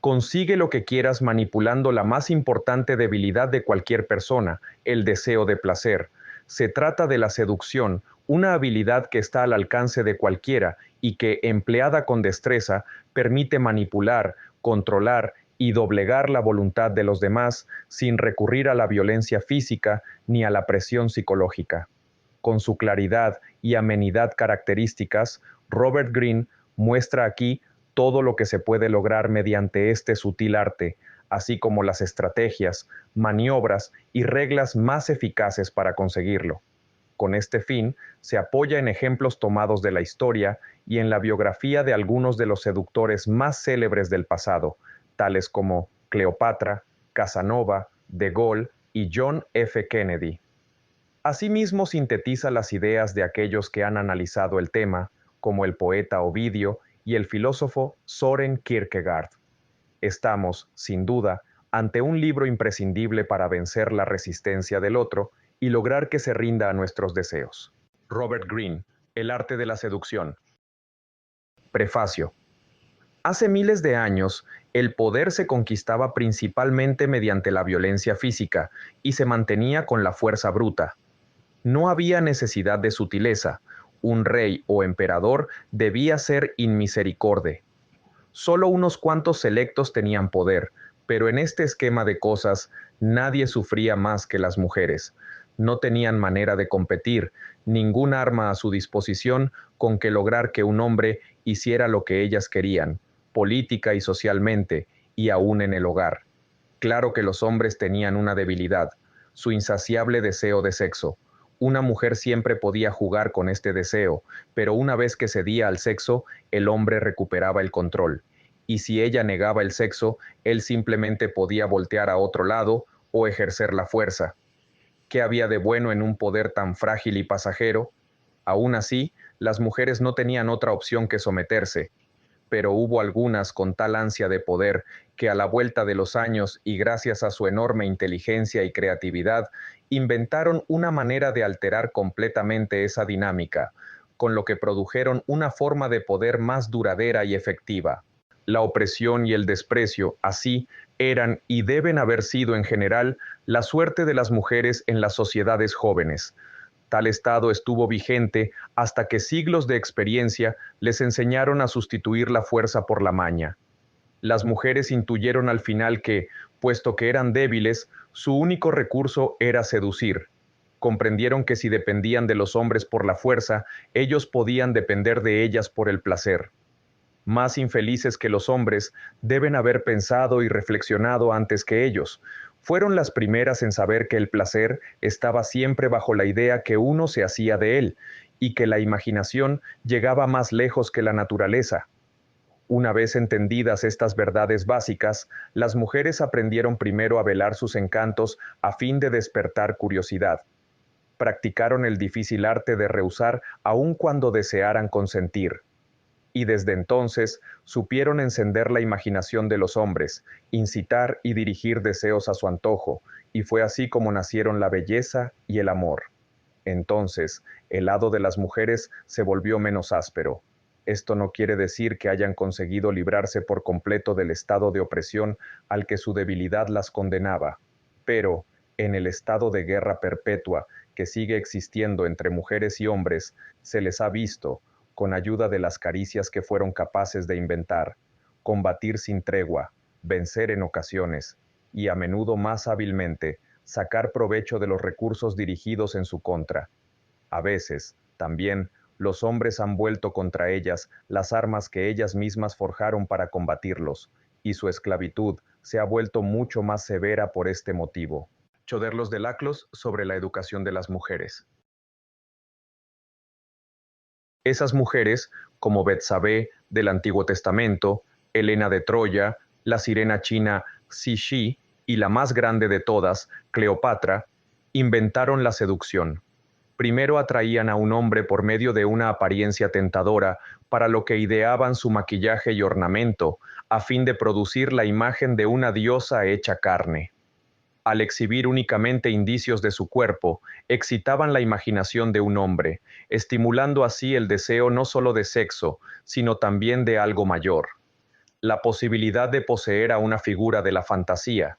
Consigue lo que quieras manipulando la más importante debilidad de cualquier persona, el deseo de placer. Se trata de la seducción, una habilidad que está al alcance de cualquiera y que, empleada con destreza, permite manipular, controlar y doblegar la voluntad de los demás sin recurrir a la violencia física ni a la presión psicológica. Con su claridad y amenidad características, Robert Greene muestra aquí todo lo que se puede lograr mediante este sutil arte, así como las estrategias, maniobras y reglas más eficaces para conseguirlo. Con este fin, se apoya en ejemplos tomados de la historia y en la biografía de algunos de los seductores más célebres del pasado, tales como Cleopatra, Casanova, De Gaulle y John F. Kennedy. Asimismo, sintetiza las ideas de aquellos que han analizado el tema, como el poeta Ovidio y el filósofo Søren Kierkegaard. Estamos, sin duda, ante un libro imprescindible para vencer la resistencia del otro y lograr que se rinda a nuestros deseos. Robert Greene, El arte de la seducción. Prefacio. Hace miles de años, el poder se conquistaba principalmente mediante la violencia física y se mantenía con la fuerza bruta. No había necesidad de sutileza. Un rey o emperador debía ser inmisericorde. Solo unos cuantos selectos tenían poder, pero en este esquema de cosas nadie sufría más que las mujeres. No tenían manera de competir, ningún arma a su disposición con que lograr que un hombre hiciera lo que ellas querían, política y socialmente, y aún en el hogar. Claro que los hombres tenían una debilidad, su insaciable deseo de sexo. Una mujer siempre podía jugar con este deseo, pero una vez que cedía al sexo, el hombre recuperaba el control. Y si ella negaba el sexo, él simplemente podía voltear a otro lado o ejercer la fuerza. ¿Qué había de bueno en un poder tan frágil y pasajero? Aún así, las mujeres no tenían otra opción que someterse, pero hubo algunas con tal ansia de poder que a la vuelta de los años y gracias a su enorme inteligencia y creatividad, inventaron una manera de alterar completamente esa dinámica, con lo que produjeron una forma de poder más duradera y efectiva. La opresión y el desprecio, así, eran y deben haber sido en general la suerte de las mujeres en las sociedades jóvenes. Tal estado estuvo vigente hasta que siglos de experiencia les enseñaron a sustituir la fuerza por la maña. Las mujeres intuyeron al final que, puesto que eran débiles, su único recurso era seducir. Comprendieron que si dependían de los hombres por la fuerza, ellos podían depender de ellas por el placer. Más infelices que los hombres, deben haber pensado y reflexionado antes que ellos. Fueron las primeras en saber que el placer estaba siempre bajo la idea que uno se hacía de él, y que la imaginación llegaba más lejos que la naturaleza. Una vez entendidas estas verdades básicas, las mujeres aprendieron primero a velar sus encantos a fin de despertar curiosidad. Practicaron el difícil arte de rehusar aun cuando desearan consentir. Y desde entonces supieron encender la imaginación de los hombres, incitar y dirigir deseos a su antojo, y fue así como nacieron la belleza y el amor. Entonces, el lado de las mujeres se volvió menos áspero. Esto no quiere decir que hayan conseguido librarse por completo del estado de opresión al que su debilidad las condenaba, pero, en el estado de guerra perpetua que sigue existiendo entre mujeres y hombres, se les ha visto, con ayuda de las caricias que fueron capaces de inventar, combatir sin tregua, vencer en ocasiones, y a menudo más hábilmente, sacar provecho de los recursos dirigidos en su contra. A veces, también, los hombres han vuelto contra ellas las armas que ellas mismas forjaron para combatirlos, y su esclavitud se ha vuelto mucho más severa por este motivo. Choderlos de Laclos sobre la educación de las mujeres. Esas mujeres, como Betsabé del Antiguo Testamento, Helena de Troya, la sirena china Cixi y la más grande de todas, Cleopatra, inventaron la seducción. Primero atraían a un hombre por medio de una apariencia tentadora, para lo que ideaban su maquillaje y ornamento, a fin de producir la imagen de una diosa hecha carne. Al exhibir únicamente indicios de su cuerpo, excitaban la imaginación de un hombre, estimulando así el deseo no solo de sexo, sino también de algo mayor. la posibilidad de poseer a una figura de la fantasía.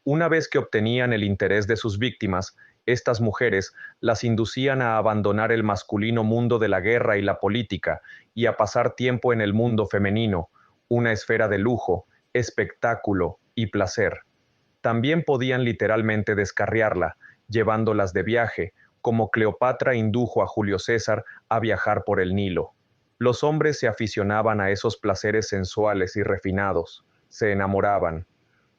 Una vez que obtenían el interés de sus víctimas, estas mujeres las inducían a abandonar el masculino mundo de la guerra y la política y a pasar tiempo en el mundo femenino, una esfera de lujo, espectáculo y placer. También podían literalmente descarriarla, llevándolas de viaje, como Cleopatra indujo a Julio César a viajar por el Nilo. Los hombres se aficionaban a esos placeres sensuales y refinados, se enamoraban,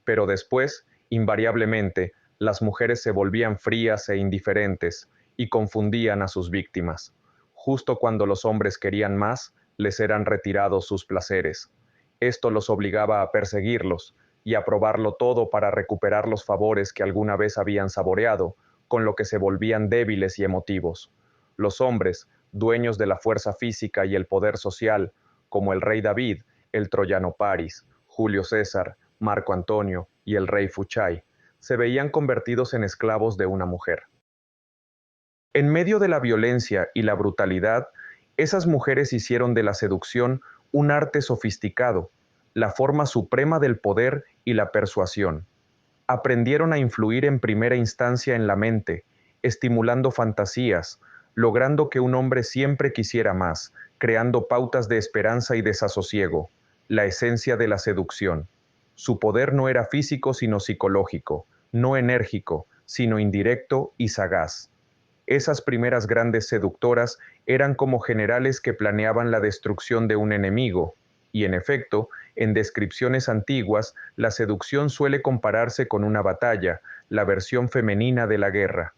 pero después, invariablemente, las mujeres se volvían frías e indiferentes y confundían a sus víctimas. Justo cuando los hombres querían más, les eran retirados sus placeres. Esto los obligaba a perseguirlos y a probarlo todo para recuperar los favores que alguna vez habían saboreado, con lo que se volvían débiles y emotivos. Los hombres, dueños de la fuerza física y el poder social, como el rey David, el troyano Paris, Julio César, Marco Antonio y el rey Fuchai, se veían convertidos en esclavos de una mujer. En medio de la violencia y la brutalidad, esas mujeres hicieron de la seducción un arte sofisticado, la forma suprema del poder y la persuasión. Aprendieron a influir en primera instancia en la mente, estimulando fantasías, logrando que un hombre siempre quisiera más, creando pautas de esperanza y desasosiego, la esencia de la seducción. Su poder no era físico sino psicológico, no enérgico, sino indirecto y sagaz. Esas primeras grandes seductoras eran como generales que planeaban la destrucción de un enemigo, y en efecto, en descripciones antiguas, la seducción suele compararse con una batalla, la versión femenina de la guerra.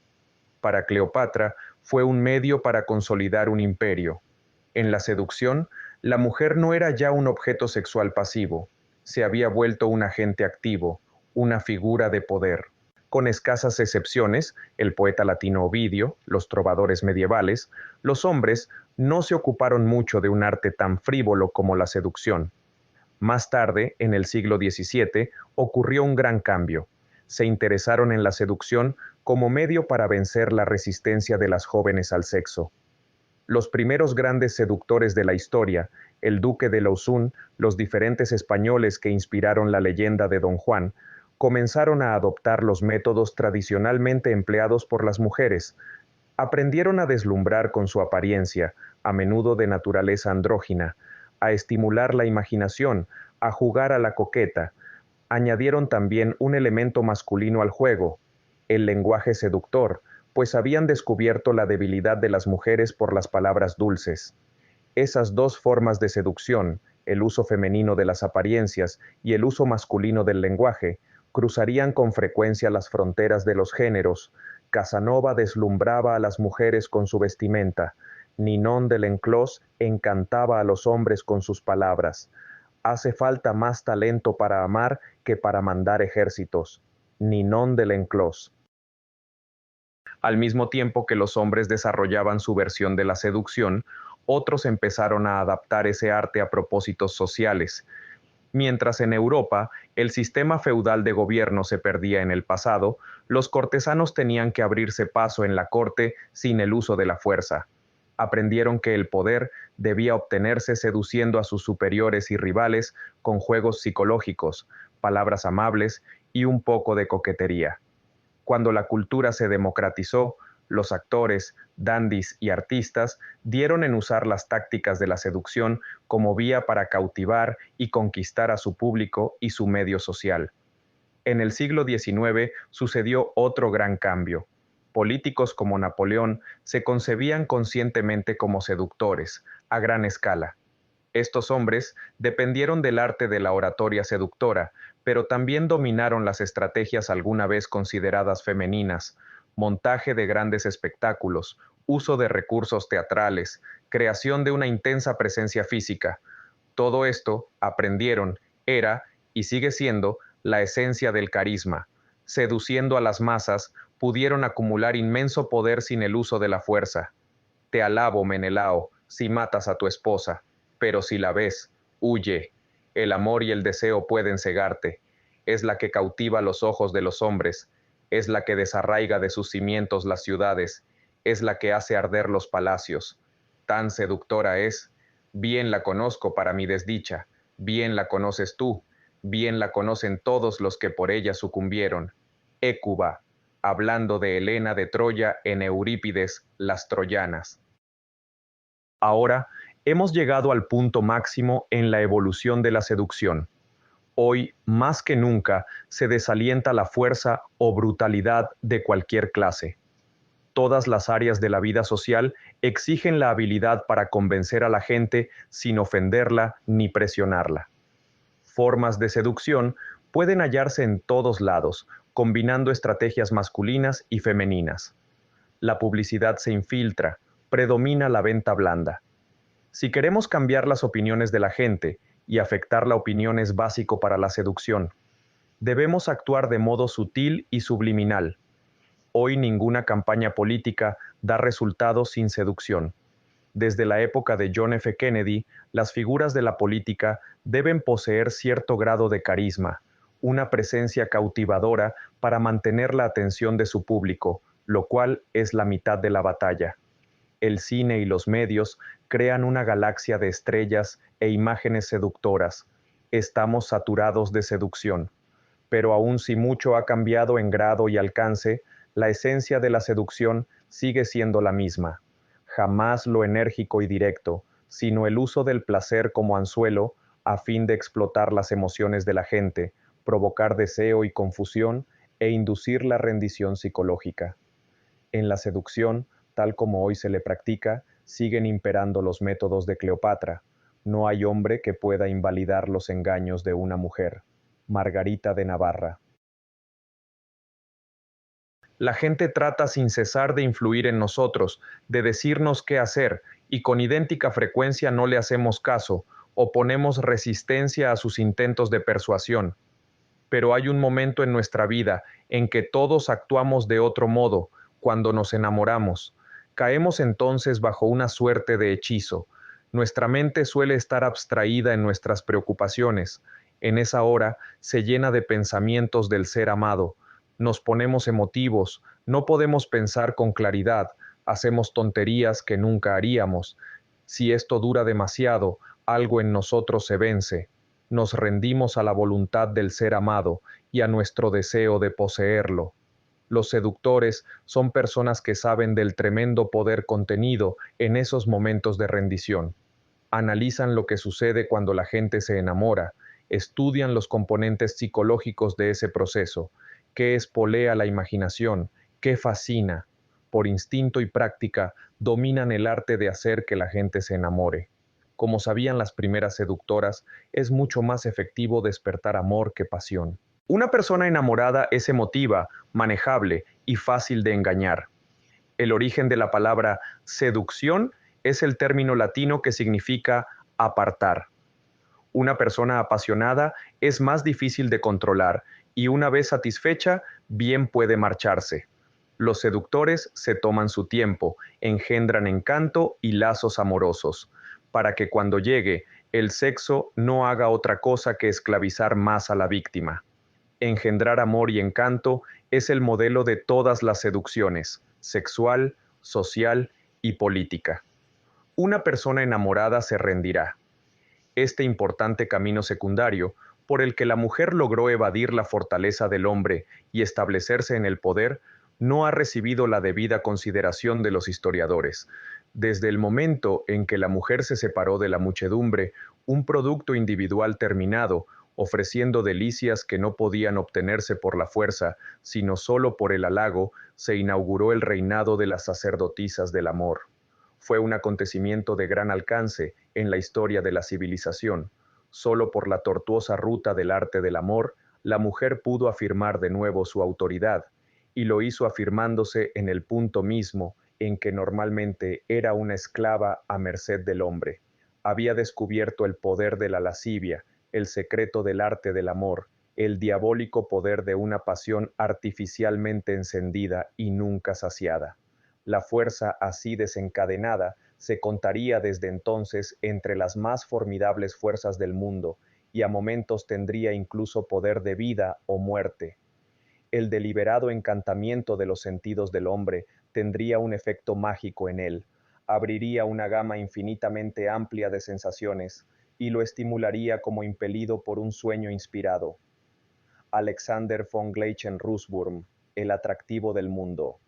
Para Cleopatra fue un medio para consolidar un imperio. En la seducción, la mujer no era ya un objeto sexual pasivo, se había vuelto un agente activo, una figura de poder. Con escasas excepciones, el poeta latino Ovidio, los trovadores medievales, los hombres no se ocuparon mucho de un arte tan frívolo como la seducción. Más tarde, en el siglo XVII, ocurrió un gran cambio. Se interesaron en la seducción como medio para vencer la resistencia de las jóvenes al sexo. Los primeros grandes seductores de la historia, el duque de Lauzun, los diferentes españoles que inspiraron la leyenda de Don Juan, comenzaron a adoptar los métodos tradicionalmente empleados por las mujeres. Aprendieron a deslumbrar con su apariencia, a menudo de naturaleza andrógina, a estimular la imaginación, a jugar a la coqueta. Añadieron también un elemento masculino al juego, el lenguaje seductor, pues habían descubierto la debilidad de las mujeres por las palabras dulces. Esas dos formas de seducción, el uso femenino de las apariencias y el uso masculino del lenguaje, cruzarían con frecuencia las fronteras de los géneros. Casanova deslumbraba a las mujeres con su vestimenta. Ninon de Lenclos encantaba a los hombres con sus palabras. Hace falta más talento para amar que para mandar ejércitos. Ninon de Lenclos. Al mismo tiempo que los hombres desarrollaban su versión de la seducción, otros empezaron a adaptar ese arte a propósitos sociales. Mientras en Europa el sistema feudal de gobierno se perdía en el pasado, los cortesanos tenían que abrirse paso en la corte sin el uso de la fuerza. Aprendieron que el poder debía obtenerse seduciendo a sus superiores y rivales con juegos psicológicos, palabras amables y un poco de coquetería. Cuando la cultura se democratizó, los actores, dandis y artistas dieron en usar las tácticas de la seducción como vía para cautivar y conquistar a su público y su medio social. En el siglo XIX sucedió otro gran cambio. Políticos como Napoleón se concebían conscientemente como seductores, a gran escala. Estos hombres dependieron del arte de la oratoria seductora, pero también dominaron las estrategias alguna vez consideradas femeninas, montaje de grandes espectáculos, uso de recursos teatrales, creación de una intensa presencia física. Todo esto, aprendieron, era, y sigue siendo, la esencia del carisma. Seduciendo a las masas, pudieron acumular inmenso poder sin el uso de la fuerza. Te alabo, Menelao, si matas a tu esposa, pero si la ves, huye. El amor y el deseo pueden cegarte. Es la que cautiva los ojos de los hombres, es la que desarraiga de sus cimientos las ciudades, es la que hace arder los palacios. Tan seductora es, bien la conozco para mi desdicha, Bien la conoces tú, bien la conocen todos los que por ella sucumbieron. Hécuba, hablando de Helena de Troya en Eurípides, Las Troyanas. Ahora hemos llegado al punto máximo en la evolución de la seducción. Hoy, más que nunca, se desalienta la fuerza o brutalidad de cualquier clase. Todas las áreas de la vida social exigen la habilidad para convencer a la gente sin ofenderla ni presionarla. Formas de seducción pueden hallarse en todos lados, combinando estrategias masculinas y femeninas. La publicidad se infiltra, predomina la venta blanda. Si queremos cambiar las opiniones de la gente, y afectar la opinión es básico para la seducción, debemos actuar de modo sutil y subliminal. Hoy ninguna campaña política da resultados sin seducción. Desde la época de John F. Kennedy, las figuras de la política deben poseer cierto grado de carisma, una presencia cautivadora para mantener la atención de su público, lo cual es la mitad de la batalla. El cine y los medios crean una galaxia de estrellas e imágenes seductoras. Estamos saturados de seducción. Pero aun si mucho ha cambiado en grado y alcance, la esencia de la seducción sigue siendo la misma. Jamás lo enérgico y directo, sino el uso del placer como anzuelo a fin de explotar las emociones de la gente, provocar deseo y confusión e inducir la rendición psicológica. En la seducción, tal como hoy se le practica, siguen imperando los métodos de Cleopatra. No hay hombre que pueda invalidar los engaños de una mujer. Margarita de Navarra. La gente trata sin cesar de influir en nosotros, de decirnos qué hacer, y con idéntica frecuencia no le hacemos caso, o ponemos resistencia a sus intentos de persuasión. Pero hay un momento en nuestra vida en que todos actuamos de otro modo, cuando nos enamoramos. Caemos entonces bajo una suerte de hechizo. Nuestra mente suele estar abstraída en nuestras preocupaciones. En esa hora se llena de pensamientos del ser amado. Nos ponemos emotivos, no podemos pensar con claridad, hacemos tonterías que nunca haríamos. Si esto dura demasiado, algo en nosotros se vence. Nos rendimos a la voluntad del ser amado y a nuestro deseo de poseerlo. Los seductores son personas que saben del tremendo poder contenido en esos momentos de rendición. Analizan lo que sucede cuando la gente se enamora, estudian los componentes psicológicos de ese proceso, qué espolea la imaginación, qué fascina. Por instinto y práctica, dominan el arte de hacer que la gente se enamore. Como sabían las primeras seductoras, es mucho más efectivo despertar amor que pasión. Una persona enamorada es emotiva, manejable y fácil de engañar. El origen de la palabra seducción es el término latino que significa apartar. Una persona apasionada es más difícil de controlar y una vez satisfecha, bien puede marcharse. Los seductores se toman su tiempo, engendran encanto y lazos amorosos, para que cuando llegue, el sexo no haga otra cosa que esclavizar más a la víctima. Engendrar amor y encanto es el modelo de todas las seducciones, sexual, social y política. Una persona enamorada se rendirá. Este importante camino secundario, por el que la mujer logró evadir la fortaleza del hombre y establecerse en el poder, no ha recibido la debida consideración de los historiadores. Desde el momento en que la mujer se separó de la muchedumbre, un producto individual terminado, ofreciendo delicias que no podían obtenerse por la fuerza, sino solo por el halago, se inauguró el reinado de las sacerdotisas del amor. Fue un acontecimiento de gran alcance en la historia de la civilización. Solo por la tortuosa ruta del arte del amor, la mujer pudo afirmar de nuevo su autoridad, y lo hizo afirmándose en el punto mismo en que normalmente era una esclava a merced del hombre. Había descubierto el poder de la lascivia, el secreto del arte del amor, el diabólico poder de una pasión artificialmente encendida y nunca saciada. La fuerza así desencadenada se contaría desde entonces entre las más formidables fuerzas del mundo, y a momentos tendría incluso poder de vida o muerte. El deliberado encantamiento de los sentidos del hombre tendría un efecto mágico en él, abriría una gama infinitamente amplia de sensaciones, y lo estimularía como impelido por un sueño inspirado. Alexander von Gleichen-Russwurm, El atractivo del mundo.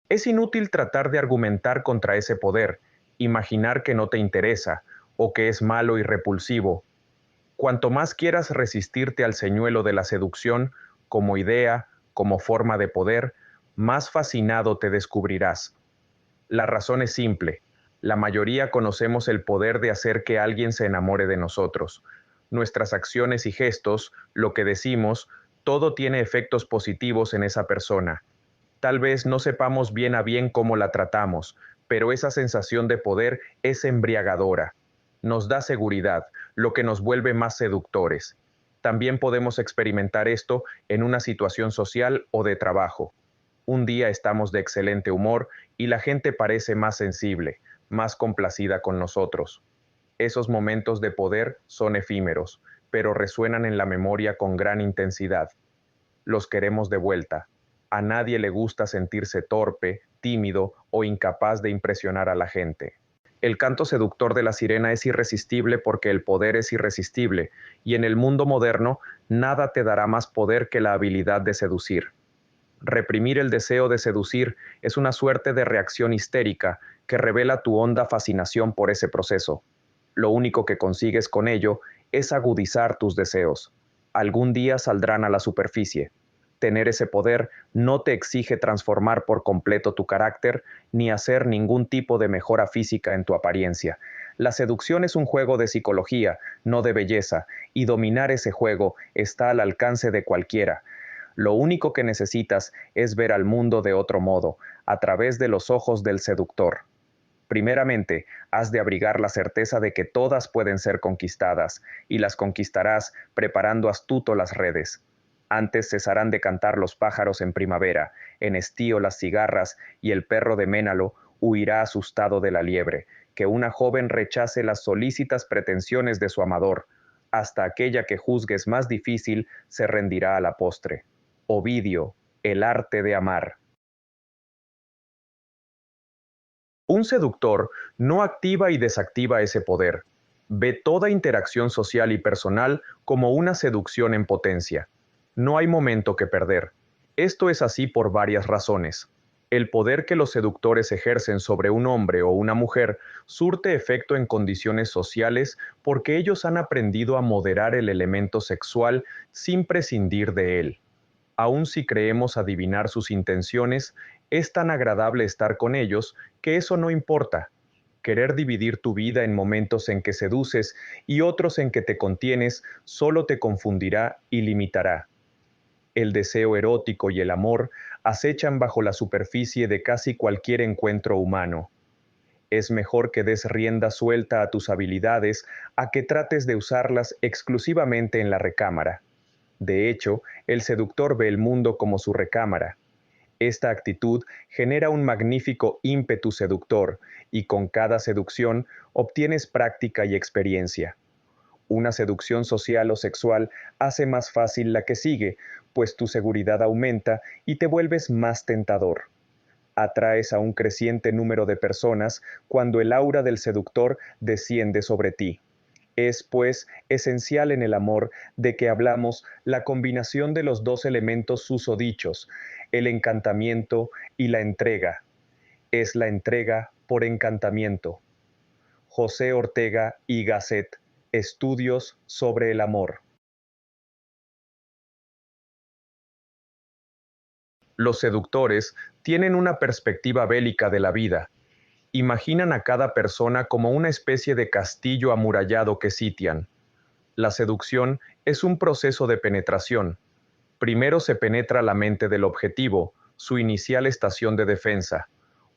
Es inútil tratar de argumentar contra ese poder, imaginar que no te interesa, o que es malo y repulsivo. Cuanto más quieras resistirte al señuelo de la seducción, como idea, como forma de poder, más fascinado te descubrirás. La razón es simple. La mayoría conocemos el poder de hacer que alguien se enamore de nosotros. Nuestras acciones y gestos, lo que decimos, todo tiene efectos positivos en esa persona. Tal vez no sepamos bien a bien cómo la tratamos, pero esa sensación de poder es embriagadora. Nos da seguridad, lo que nos vuelve más seductores. También podemos experimentar esto en una situación social o de trabajo. Un día estamos de excelente humor y la gente parece más sensible, más complacida con nosotros. Esos momentos de poder son efímeros, pero resuenan en la memoria con gran intensidad. Los queremos de vuelta. A nadie le gusta sentirse torpe, tímido o incapaz de impresionar a la gente. El canto seductor de la sirena es irresistible porque el poder es irresistible, y en el mundo moderno nada te dará más poder que la habilidad de seducir. Reprimir el deseo de seducir es una suerte de reacción histérica que revela tu honda fascinación por ese proceso. Lo único que consigues con ello es agudizar tus deseos. Algún día saldrán a la superficie. Tener ese poder no te exige transformar por completo tu carácter ni hacer ningún tipo de mejora física en tu apariencia. La seducción es un juego de psicología, no de belleza, y dominar ese juego está al alcance de cualquiera. Lo único que necesitas es ver al mundo de otro modo, a través de los ojos del seductor. Primeramente, has de abrigar la certeza de que todas pueden ser conquistadas, y las conquistarás preparando astuto las redes. Antes cesarán de cantar los pájaros en primavera, en estío las cigarras, y el perro de Ménalo huirá asustado de la liebre, que una joven rechace las solícitas pretensiones de su amador, hasta aquella que juzgues más difícil se rendirá a la postre. Ovidio, El arte de amar. Un seductor no activa y desactiva ese poder. Ve toda interacción social y personal como una seducción en potencia. No hay momento que perder. Esto es así por varias razones. El poder que los seductores ejercen sobre un hombre o una mujer surte efecto en condiciones sociales porque ellos han aprendido a moderar el elemento sexual sin prescindir de él. Aun si creemos adivinar sus intenciones, es tan agradable estar con ellos que eso no importa. Querer dividir tu vida en momentos en que seduces y otros en que te contienes solo te confundirá y limitará. El deseo erótico y el amor acechan bajo la superficie de casi cualquier encuentro humano. Es mejor que des rienda suelta a tus habilidades a que trates de usarlas exclusivamente en la recámara. De hecho, el seductor ve el mundo como su recámara. Esta actitud genera un magnífico ímpetu seductor y con cada seducción obtienes práctica y experiencia. Una seducción social o sexual hace más fácil la que sigue, pues tu seguridad aumenta y te vuelves más tentador. Atraes a un creciente número de personas cuando el aura del seductor desciende sobre ti. Es, pues, esencial en el amor de que hablamos la combinación de los dos elementos susodichos, el encantamiento y la entrega. Es la entrega por encantamiento. José Ortega y Gasset, Estudios sobre el amor. Los seductores tienen una perspectiva bélica de la vida. Imaginan a cada persona como una especie de castillo amurallado que sitian. La seducción es un proceso de penetración. Primero se penetra la mente del objetivo, su inicial estación de defensa.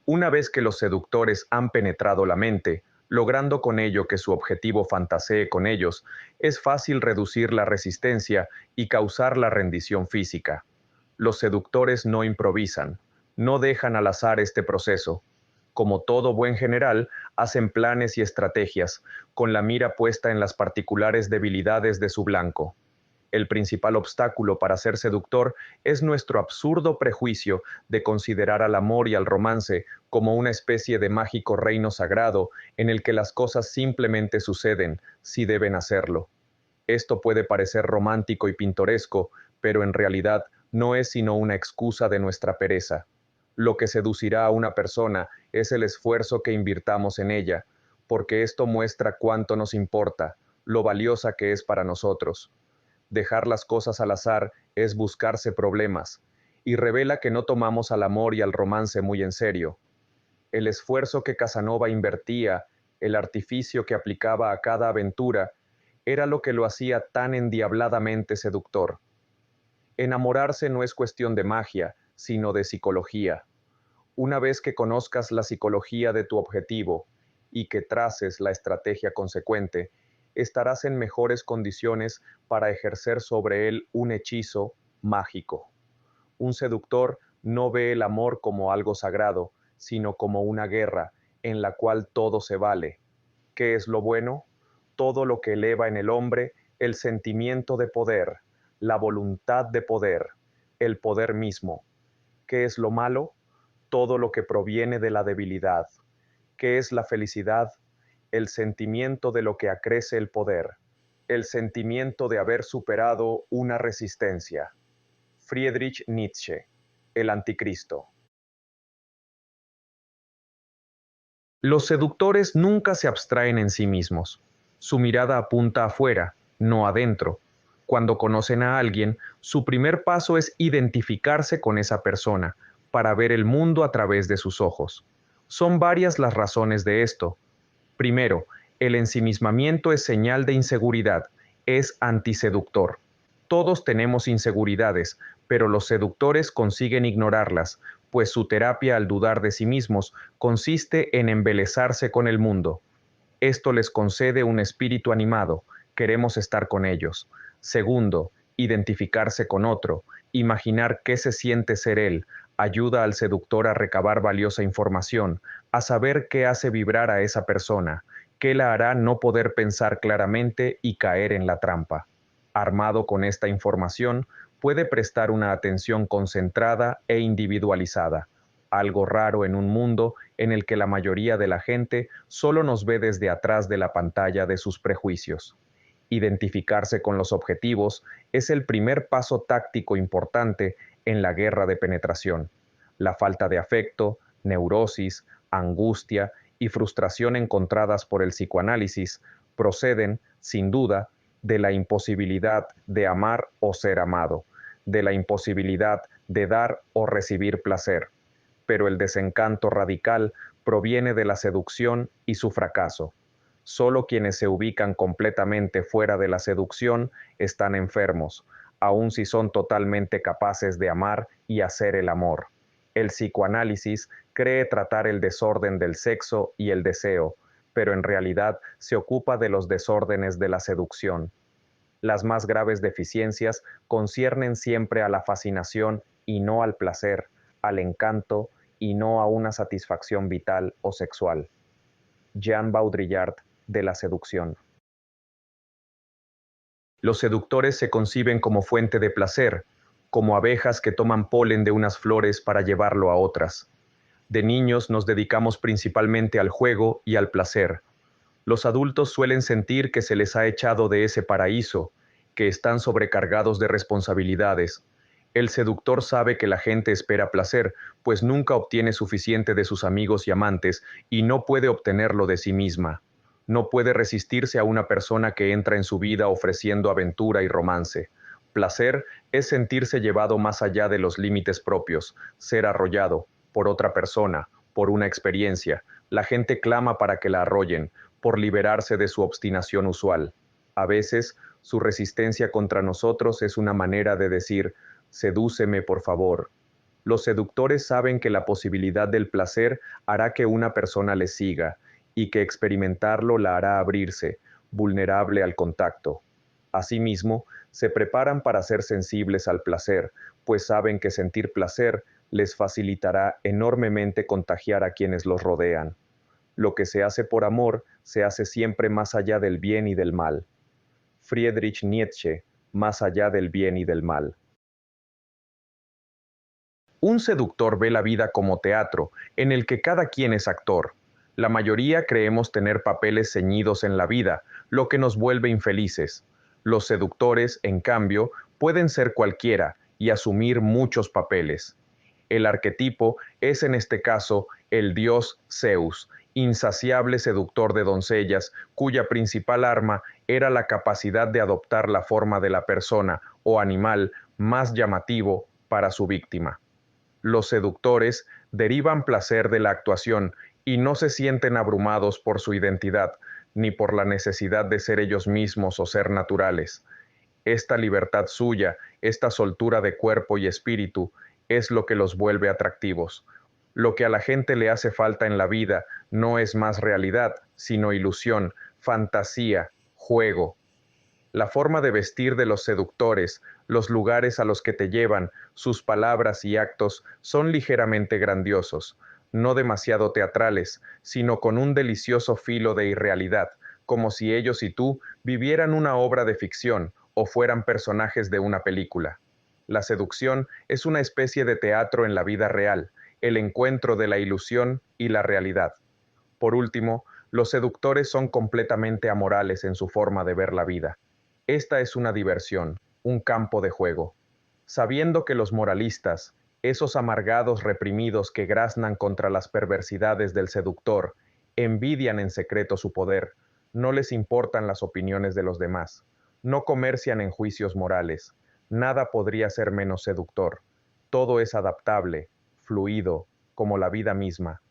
Una vez que los seductores han penetrado la mente, logrando con ello que su objetivo fantasee con ellos, es fácil reducir la resistencia y causar la rendición física. Los seductores no improvisan, no dejan al azar este proceso. Como todo buen general, hacen planes y estrategias, con la mira puesta en las particulares debilidades de su blanco. El principal obstáculo para ser seductor es nuestro absurdo prejuicio de considerar al amor y al romance como una especie de mágico reino sagrado en el que las cosas simplemente suceden si deben hacerlo. Esto puede parecer romántico y pintoresco, pero en realidad no es sino una excusa de nuestra pereza. Lo que seducirá a una persona es el esfuerzo que invirtamos en ella, porque esto muestra cuánto nos importa, lo valiosa que es para nosotros. Dejar las cosas al azar es buscarse problemas, y revela que no tomamos al amor y al romance muy en serio. El esfuerzo que Casanova invertía, el artificio que aplicaba a cada aventura, era lo que lo hacía tan endiabladamente seductor. Enamorarse no es cuestión de magia, sino de psicología. Una vez que conozcas la psicología de tu objetivo y que traces la estrategia consecuente, estarás en mejores condiciones para ejercer sobre él un hechizo mágico. Un seductor no ve el amor como algo sagrado, sino como una guerra en la cual todo se vale. ¿Qué es lo bueno? Todo lo que eleva en el hombre el sentimiento de poder, la voluntad de poder, el poder mismo. ¿Qué es lo malo? Todo lo que proviene de la debilidad. ¿Qué es la felicidad? El sentimiento de lo que acrece el poder, el sentimiento de haber superado una resistencia. Friedrich Nietzsche, el Anticristo. Los seductores nunca se abstraen en sí mismos. Su mirada apunta afuera, no adentro. Cuando conocen a alguien, su primer paso es identificarse con esa persona, para ver el mundo a través de sus ojos. Son varias las razones de esto. Primero, el ensimismamiento es señal de inseguridad, es antiseductor. Todos tenemos inseguridades, pero los seductores consiguen ignorarlas, pues su terapia al dudar de sí mismos consiste en embelezarse con el mundo. Esto les concede un espíritu animado, queremos estar con ellos. Segundo, identificarse con otro, imaginar qué se siente ser él, ayuda al seductor a recabar valiosa información, a saber qué hace vibrar a esa persona, qué la hará no poder pensar claramente y caer en la trampa. Armado con esta información, puede prestar una atención concentrada e individualizada, algo raro en un mundo en el que la mayoría de la gente solo nos ve desde atrás de la pantalla de sus prejuicios. Identificarse con los objetivos es el primer paso táctico importante en la guerra de penetración. La falta de afecto, neurosis, angustia y frustración encontradas por el psicoanálisis proceden, sin duda, de la imposibilidad de amar o ser amado, de la imposibilidad de dar o recibir placer. Pero el desencanto radical proviene de la seducción y su fracaso. Solo quienes se ubican completamente fuera de la seducción están enfermos, aun si son totalmente capaces de amar y hacer el amor. El psicoanálisis cree tratar el desorden del sexo y el deseo, pero en realidad se ocupa de los desórdenes de la seducción. Las más graves deficiencias conciernen siempre a la fascinación y no al placer, al encanto y no a una satisfacción vital o sexual. Jean Baudrillard, de la seducción. Los seductores se conciben como fuente de placer, como abejas que toman polen de unas flores para llevarlo a otras. De niños nos dedicamos principalmente al juego y al placer. Los adultos suelen sentir que se les ha echado de ese paraíso, que están sobrecargados de responsabilidades. El seductor sabe que la gente espera placer, pues nunca obtiene suficiente de sus amigos y amantes y no puede obtenerlo de sí misma. No puede resistirse a una persona que entra en su vida ofreciendo aventura y romance. Placer es sentirse llevado más allá de los límites propios, ser arrollado por otra persona, por una experiencia. La gente clama para que la arrollen, por liberarse de su obstinación usual. A veces, su resistencia contra nosotros es una manera de decir, sedúceme por favor. Los seductores saben que la posibilidad del placer hará que una persona les siga, y que experimentarlo la hará abrirse, vulnerable al contacto. Asimismo, se preparan para ser sensibles al placer, pues saben que sentir placer les facilitará enormemente contagiar a quienes los rodean. Lo que se hace por amor se hace siempre más allá del bien y del mal. Friedrich Nietzsche, más allá del bien y del mal. Un seductor ve la vida como teatro, en el que cada quien es actor. La mayoría creemos tener papeles ceñidos en la vida, lo que nos vuelve infelices. Los seductores, en cambio, pueden ser cualquiera y asumir muchos papeles. El arquetipo es en este caso el dios Zeus, insaciable seductor de doncellas, cuya principal arma era la capacidad de adoptar la forma de la persona o animal más llamativo para su víctima. Los seductores derivan placer de la actuación y no se sienten abrumados por su identidad, ni por la necesidad de ser ellos mismos o ser naturales. Esta libertad suya, esta soltura de cuerpo y espíritu, es lo que los vuelve atractivos. Lo que a la gente le hace falta en la vida no es más realidad, sino ilusión, fantasía, juego. La forma de vestir de los seductores, los lugares a los que te llevan, sus palabras y actos son ligeramente grandiosos, no demasiado teatrales, sino con un delicioso filo de irrealidad, como si ellos y tú vivieran una obra de ficción o fueran personajes de una película. La seducción es una especie de teatro en la vida real, el encuentro de la ilusión y la realidad. Por último, los seductores son completamente amorales en su forma de ver la vida. Esta es una diversión, un campo de juego. Sabiendo que los moralistas, esos amargados reprimidos que graznan contra las perversidades del seductor, envidian en secreto su poder, no les importan las opiniones de los demás, no comercian en juicios morales, nada podría ser menos seductor. Todo es adaptable, fluido, como la vida misma.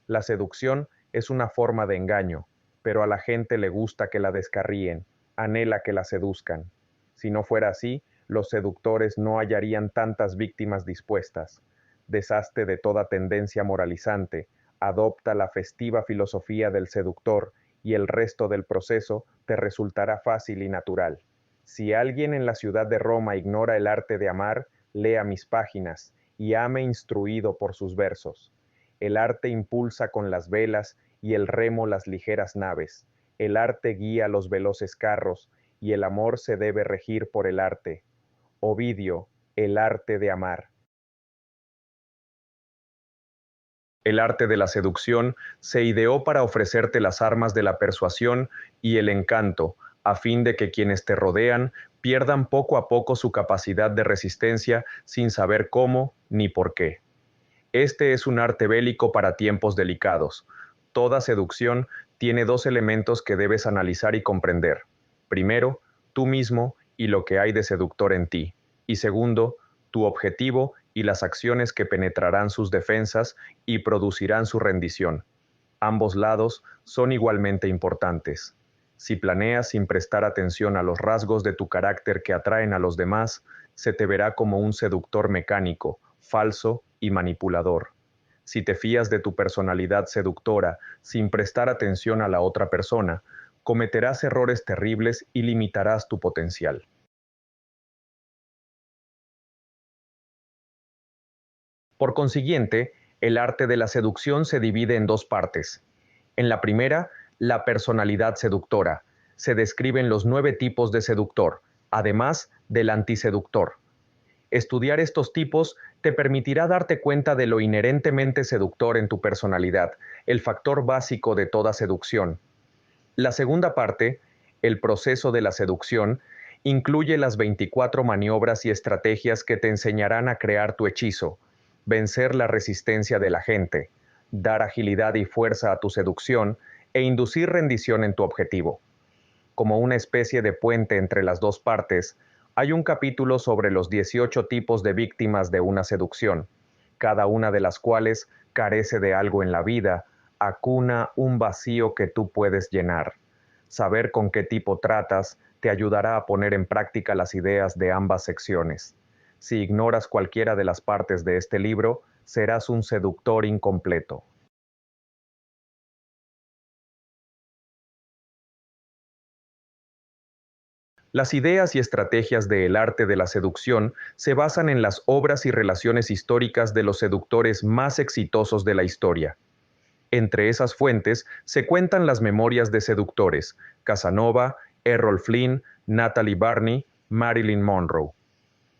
La seducción es una forma de engaño, pero a la gente le gusta que la descarríen, anhela que la seduzcan. Si no fuera así, los seductores no hallarían tantas víctimas dispuestas. Deshazte de toda tendencia moralizante, adopta la festiva filosofía del seductor y el resto del proceso te resultará fácil y natural. Si alguien en la ciudad de Roma ignora el arte de amar, lea mis páginas y ame instruido por sus versos. El arte impulsa con las velas y el remo las ligeras naves. El arte guía los veloces carros y el amor se debe regir por el arte. Ovidio, el arte de amar. El arte de la seducción se ideó para ofrecerte las armas de la persuasión y el encanto, a fin de que quienes te rodean pierdan poco a poco su capacidad de resistencia sin saber cómo ni por qué. Este es un arte bélico para tiempos delicados. Toda seducción tiene dos elementos que debes analizar y comprender. Primero, tú mismo y lo que hay de seductor en ti. Y segundo, tu objetivo y las acciones que penetrarán sus defensas y producirán su rendición. Ambos lados son igualmente importantes. Si planeas sin prestar atención a los rasgos de tu carácter que atraen a los demás, se te verá como un seductor mecánico, falso y manipulador. Si te fías de tu personalidad seductora sin prestar atención a la otra persona, cometerás errores terribles y limitarás tu potencial. Por consiguiente, el arte de la seducción se divide en dos partes. En la primera, la personalidad seductora. Se describen los 9 tipos de seductor, además del antiseductor. Estudiar estos tipos te permitirá darte cuenta de lo inherentemente seductor en tu personalidad, el factor básico de toda seducción. La segunda parte, el proceso de la seducción, incluye las 24 maniobras y estrategias que te enseñarán a crear tu hechizo, vencer la resistencia de la gente, dar agilidad y fuerza a tu seducción e inducir rendición en tu objetivo. Como una especie de puente entre las dos partes, hay un capítulo sobre los 18 tipos de víctimas de una seducción, cada una de las cuales carece de algo en la vida, acuna un vacío que tú puedes llenar. Saber con qué tipo tratas te ayudará a poner en práctica las ideas de ambas secciones. Si ignoras cualquiera de las partes de este libro, serás un seductor incompleto. Las ideas y estrategias del arte de la seducción se basan en las obras y relaciones históricas de los seductores más exitosos de la historia. Entre esas fuentes se cuentan las memorias de seductores, Casanova, Errol Flynn, Natalie Barney, Marilyn Monroe.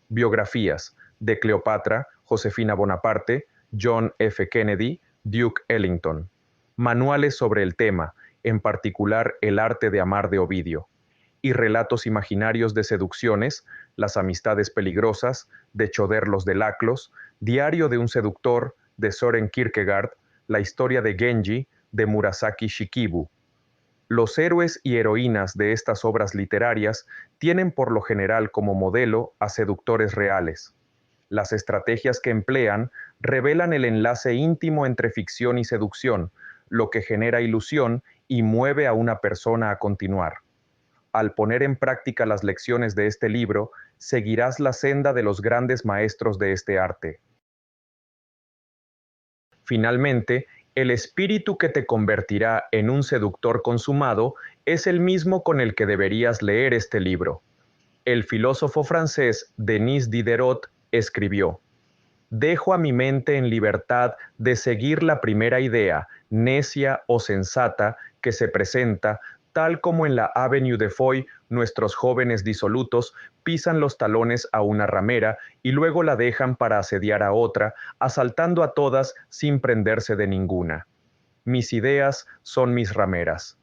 Biografías de Cleopatra, Josefina Bonaparte, John F. Kennedy, Duke Ellington. Manuales sobre el tema, en particular El arte de amar de Ovidio. Y relatos imaginarios de seducciones, Las amistades peligrosas, de Choderlos de Laclos, Diario de un seductor, de Soren Kierkegaard, La historia de Genji, de Murasaki Shikibu. Los héroes y heroínas de estas obras literarias tienen por lo general como modelo a seductores reales. Las estrategias que emplean revelan el enlace íntimo entre ficción y seducción, lo que genera ilusión y mueve a una persona a continuar. Al poner en práctica las lecciones de este libro, seguirás la senda de los grandes maestros de este arte. Finalmente, el espíritu que te convertirá en un seductor consumado es el mismo con el que deberías leer este libro. El filósofo francés Denis Diderot escribió: Dejo a mi mente en libertad de seguir la primera idea, necia o sensata, que se presenta, tal como en la Avenue de Foy nuestros jóvenes disolutos pisan los talones a una ramera y luego la dejan para asediar a otra, asaltando a todas sin prenderse de ninguna. Mis ideas son mis rameras.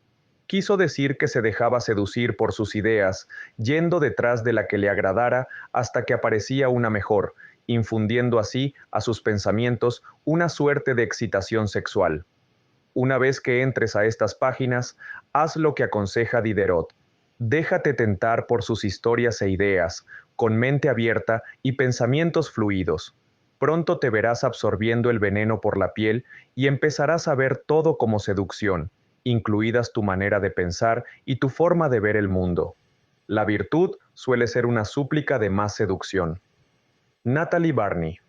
Quiso decir que se dejaba seducir por sus ideas, yendo detrás de la que le agradara hasta que aparecía una mejor, infundiendo así a sus pensamientos una suerte de excitación sexual. Una vez que entres a estas páginas, haz lo que aconseja Diderot. Déjate tentar por sus historias e ideas, con mente abierta y pensamientos fluidos. Pronto te verás absorbiendo el veneno por la piel y empezarás a ver todo como seducción, incluidas tu manera de pensar y tu forma de ver el mundo. La virtud suele ser una súplica de más seducción. Natalie Barney.